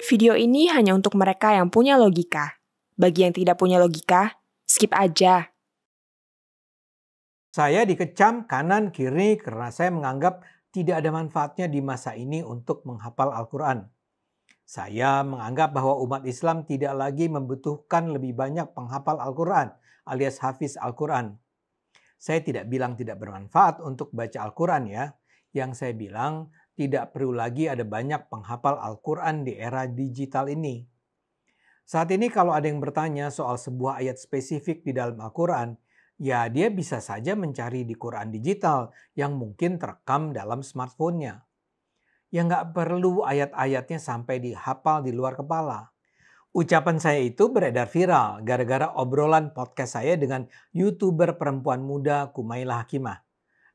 Video ini hanya untuk mereka yang punya logika. Bagi yang tidak punya logika, skip aja. Saya dikecam kanan kiri karena saya menganggap tidak ada manfaatnya di masa ini untuk menghafal Al-Quran. Saya menganggap bahwa umat Islam tidak lagi membutuhkan lebih banyak penghafal Al-Quran alias hafiz Al-Quran. Saya tidak bilang tidak bermanfaat untuk baca Al-Quran ya. Yang saya bilang tidak perlu lagi ada banyak penghafal Al-Quran di era digital ini. Saat ini kalau ada yang bertanya soal sebuah ayat spesifik di dalam Al-Quran, ya dia bisa saja mencari di Quran digital yang mungkin terekam dalam smartphone-nya. Ya nggak perlu ayat-ayatnya sampai dihafal di luar kepala. Ucapan saya itu beredar viral gara-gara obrolan podcast saya dengan YouTuber perempuan muda Kumaila Hakimah.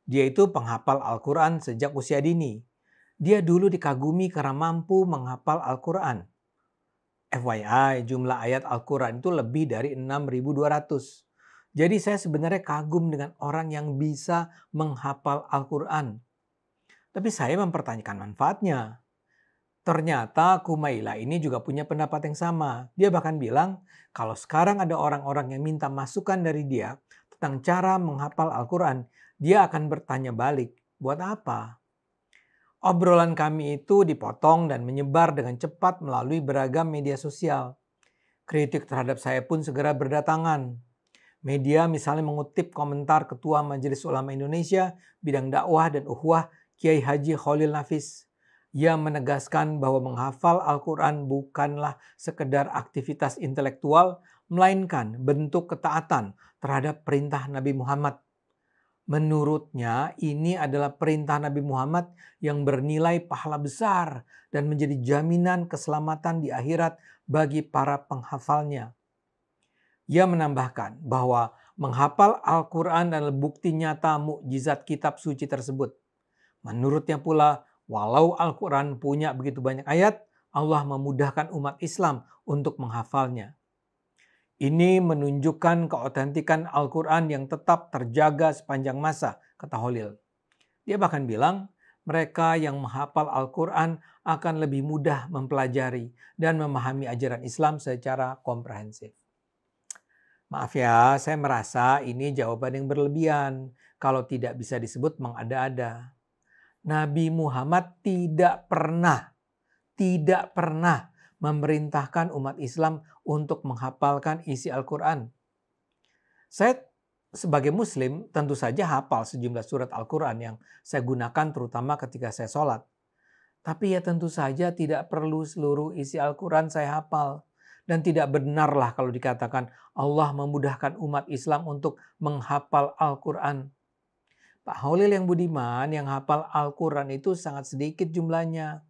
Dia itu penghafal Al-Quran sejak usia dini. Dia dulu dikagumi karena mampu menghafal Al-Quran. FYI, jumlah ayat Al-Quran itu lebih dari 6.200. Jadi saya sebenarnya kagum dengan orang yang bisa menghafal Al-Quran. Tapi saya mempertanyakan manfaatnya. Ternyata Kumaila ini juga punya pendapat yang sama. Dia bahkan bilang kalau sekarang ada orang-orang yang minta masukan dari dia tentang cara menghafal Al-Quran, dia akan bertanya balik, buat apa? Obrolan kami itu dipotong dan menyebar dengan cepat melalui beragam media sosial. Kritik terhadap saya pun segera berdatangan. Media misalnya mengutip komentar Ketua Majelis Ulama Indonesia bidang dakwah dan ukhuwah Kiai Haji Khalil Nafis. Ia menegaskan bahwa menghafal Al-Quran bukanlah sekedar aktivitas intelektual, melainkan bentuk ketaatan terhadap perintah Nabi Muhammad. Menurutnya ini adalah perintah Nabi Muhammad yang bernilai pahala besar dan menjadi jaminan keselamatan di akhirat bagi para penghafalnya. Ia menambahkan bahwa menghafal Al-Quran adalah bukti nyata mukjizat kitab suci tersebut. Menurutnya pula, walau Al-Quran punya begitu banyak ayat, Allah memudahkan umat Islam untuk menghafalnya. Ini menunjukkan keotentikan Al-Quran yang tetap terjaga sepanjang masa, kata Khalil. Dia bahkan bilang, mereka yang menghafal Al-Quran akan lebih mudah mempelajari dan memahami ajaran Islam secara komprehensif. Maaf ya, saya merasa ini jawaban yang berlebihan kalau tidak bisa disebut mengada-ada. Nabi Muhammad tidak pernah memerintahkan umat Islam untuk menghafalkan isi Al-Quran. Saya sebagai Muslim tentu saja hafal sejumlah surat Al-Quran yang saya gunakan terutama ketika saya sholat. Tapi ya tentu saja tidak perlu seluruh isi Al-Quran saya hafal. Dan tidak benarlah kalau dikatakan Allah memudahkan umat Islam untuk menghafal Al-Quran. Pak Khalil yang budiman yang hafal Al-Quran itu sangat sedikit jumlahnya.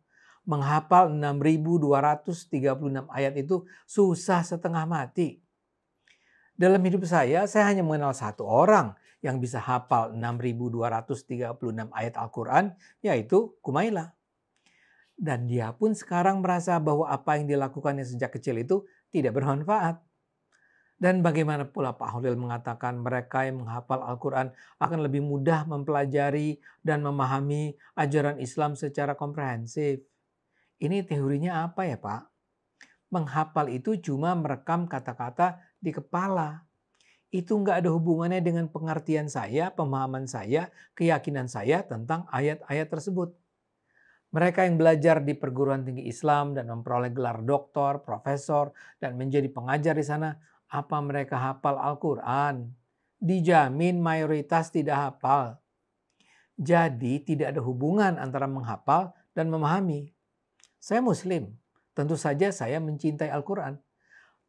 Menghafal 6.236 ayat itu susah setengah mati. Dalam hidup saya hanya mengenal satu orang yang bisa hafal 6.236 ayat Al-Quran, yaitu Kumaila. Dan dia pun sekarang merasa bahwa apa yang dilakukannya sejak kecil itu tidak bermanfaat. Dan bagaimana pula Pak Khalil mengatakan mereka yang menghafal Al-Quran akan lebih mudah mempelajari dan memahami ajaran Islam secara komprehensif. Ini teorinya apa ya Pak? Menghafal itu cuma merekam kata-kata di kepala. Itu nggak ada hubungannya dengan pengertian saya, pemahaman saya, keyakinan saya tentang ayat-ayat tersebut. Mereka yang belajar di perguruan tinggi Islam dan memperoleh gelar doktor, profesor, dan menjadi pengajar di sana, apa mereka hafal Al-Quran? Dijamin mayoritas tidak hafal. Jadi tidak ada hubungan antara menghafal dan memahami. Saya Muslim, tentu saja saya mencintai Al-Quran.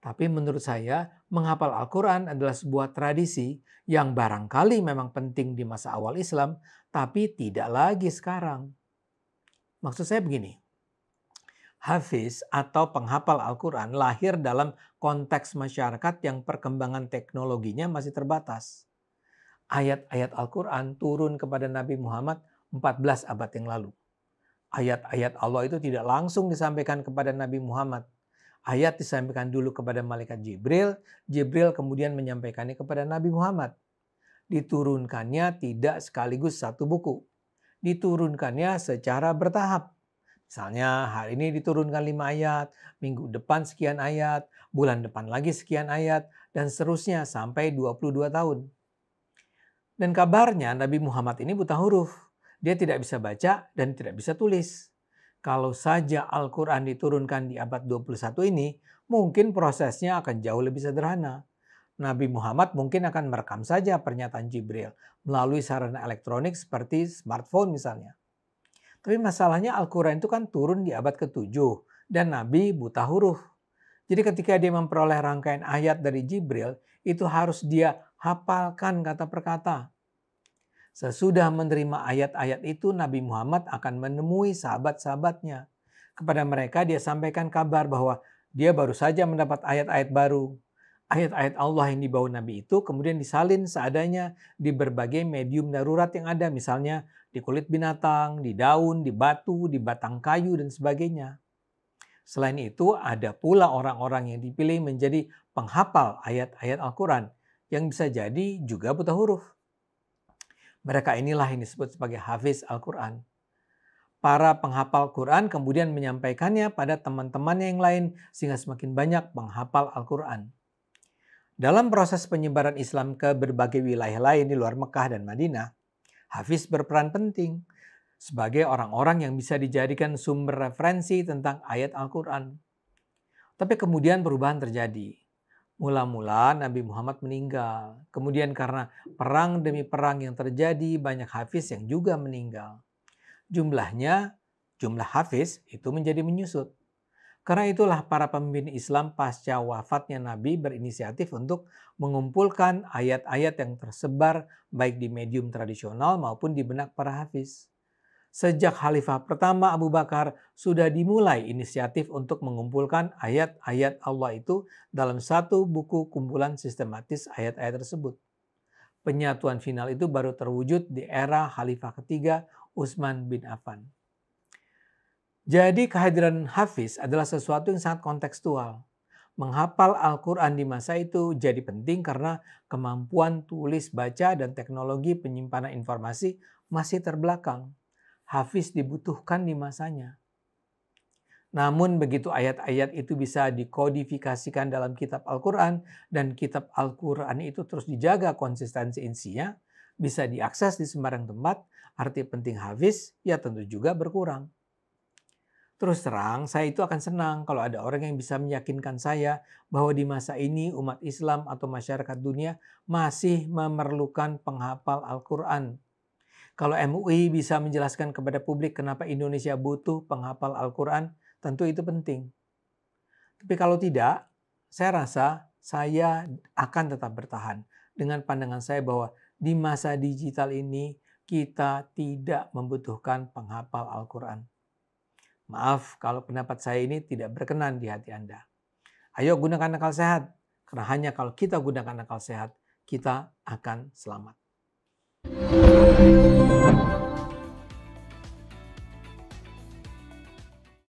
Tapi menurut saya menghafal Al-Quran adalah sebuah tradisi yang barangkali memang penting di masa awal Islam, tapi tidak lagi sekarang. Maksud saya begini, hafiz atau penghafal Al-Quran lahir dalam konteks masyarakat yang perkembangan teknologinya masih terbatas. Ayat-ayat Al-Quran turun kepada Nabi Muhammad 14 abad yang lalu. Ayat-ayat Allah itu tidak langsung disampaikan kepada Nabi Muhammad. Ayat disampaikan dulu kepada malaikat Jibril, Jibril kemudian menyampaikannya kepada Nabi Muhammad. Diturunkannya tidak sekaligus satu buku. Diturunkannya secara bertahap. Misalnya hari ini diturunkan 5 ayat, minggu depan sekian ayat, bulan depan lagi sekian ayat, dan seterusnya sampai 22 tahun. Dan kabarnya Nabi Muhammad ini buta huruf. Dia tidak bisa baca dan tidak bisa tulis. Kalau saja Al-Quran diturunkan di abad 21 ini, mungkin prosesnya akan jauh lebih sederhana. Nabi Muhammad mungkin akan merekam saja pernyataan Jibril melalui sarana elektronik seperti smartphone misalnya. Tapi masalahnya Al-Quran itu kan turun di abad ke-7 dan Nabi buta huruf. Jadi ketika dia memperoleh rangkaian ayat dari Jibril, itu harus dia hafalkan kata per kata. Sesudah menerima ayat-ayat itu, Nabi Muhammad akan menemui sahabat-sahabatnya. Kepada mereka dia sampaikan kabar bahwa dia baru saja mendapat ayat-ayat baru. Ayat-ayat Allah yang dibawa Nabi itu kemudian disalin seadanya di berbagai medium darurat yang ada. Misalnya di kulit binatang, di daun, di batu, di batang kayu, dan sebagainya. Selain itu ada pula orang-orang yang dipilih menjadi penghafal ayat-ayat Al-Quran yang bisa jadi juga buta huruf. Mereka inilah yang disebut sebagai hafiz Al-Quran. Para penghafal Quran kemudian menyampaikannya pada teman-temannya yang lain sehingga semakin banyak penghafal Al-Quran. Dalam proses penyebaran Islam ke berbagai wilayah lain di luar Mekah dan Madinah, hafiz berperan penting sebagai orang-orang yang bisa dijadikan sumber referensi tentang ayat Al-Quran. Tapi kemudian perubahan terjadi. Mula-mula Nabi Muhammad meninggal. Kemudian karena perang demi perang yang terjadi, banyak hafiz yang juga meninggal. Jumlah hafiz itu menjadi menyusut. Karena itulah para pemimpin Islam pasca wafatnya Nabi berinisiatif untuk mengumpulkan ayat-ayat yang tersebar baik di medium tradisional maupun di benak para hafiz. Sejak Khalifah pertama Abu Bakar sudah dimulai inisiatif untuk mengumpulkan ayat-ayat Allah itu dalam satu buku kumpulan sistematis ayat-ayat tersebut. Penyatuan final itu baru terwujud di era Khalifah ketiga Utsman bin Affan. Jadi kehadiran hafiz adalah sesuatu yang sangat kontekstual. Menghafal Al-Quran di masa itu jadi penting karena kemampuan tulis baca dan teknologi penyimpanan informasi masih terbelakang. Hafiz dibutuhkan di masanya. Namun begitu ayat-ayat itu bisa dikodifikasikan dalam kitab Al-Quran dan kitab Al-Quran itu terus dijaga konsistensi isinya, bisa diakses di sembarang tempat, arti penting hafiz ya tentu juga berkurang. Terus terang, saya itu akan senang kalau ada orang yang bisa meyakinkan saya bahwa di masa ini umat Islam atau masyarakat dunia masih memerlukan penghafal Al-Quran. Kalau MUI bisa menjelaskan kepada publik kenapa Indonesia butuh penghafal Al-Quran, tentu itu penting. Tapi kalau tidak, saya rasa saya akan tetap bertahan dengan pandangan saya bahwa di masa digital ini kita tidak membutuhkan penghafal Al-Quran. Maaf kalau pendapat saya ini tidak berkenan di hati Anda. Ayo gunakan akal sehat, karena hanya kalau kita gunakan akal sehat, kita akan selamat.